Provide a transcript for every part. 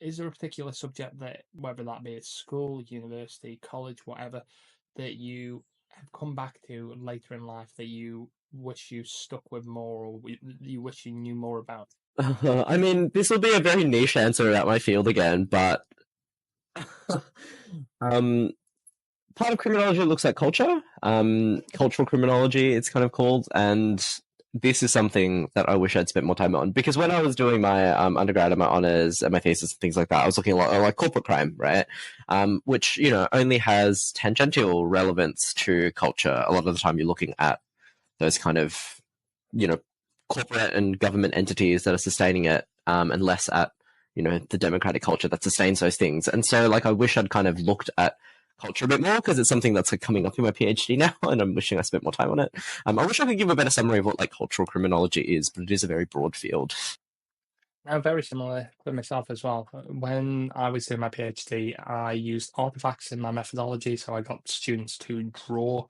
is there a particular subject that, whether that be at school, university, college, whatever, that you have come back to later in life that you wish you stuck with more, or you wish you knew more about? I mean, this will be a very niche answer about my field again, but um, part of criminology looks at culture, cultural criminology, it's kind of called, and this is something that I wish I'd spent more time on because when I was doing my undergrad and my honors and my thesis and things like that, I was looking a lot at like corporate crime, right? Which only has tangential relevance to culture. A lot of the time, you're looking at those kind of you know corporate and government entities that are sustaining it, and less at the democratic culture that sustains those things. And so, like, I wish I'd kind of looked at culture a bit more because it's something that's like coming up in my PhD now, and I'm wishing I spent more time on it. I wish I could give a better summary of what like cultural criminology is, but it is a very broad field. Very similar for myself as well. When I was doing my PhD, I used artifacts in my methodology, so I got students to draw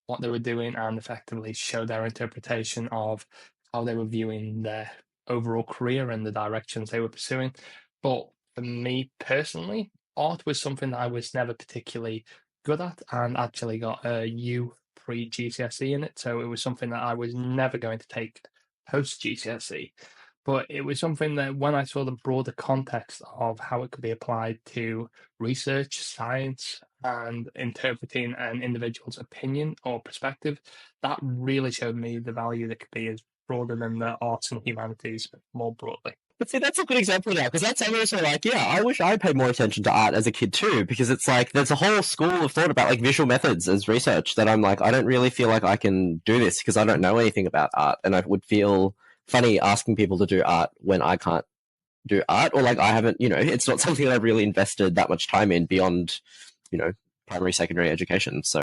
what they were doing and effectively show their interpretation of how they were viewing their overall career and the directions they were pursuing. But for me personally, art was something that I was never particularly good at, and actually got a U pre GCSE in it. So it was something that I was never going to take post GCSE. But it was something that when I saw the broader context of how it could be applied to research, science, and interpreting an individual's opinion or perspective, that really showed me the value that could be as broader than the arts and humanities more broadly. But see, that's a good example now because that's also like, yeah, I wish I paid more attention to art as a kid too, because it's like there's a whole school of thought about like visual methods as research that I'm like, I don't really feel like I can do this because I don't know anything about art, and I would feel funny asking people to do art when I can't do art, or like I haven't, it's not something that I've really invested that much time in beyond, you know, primary, secondary education. So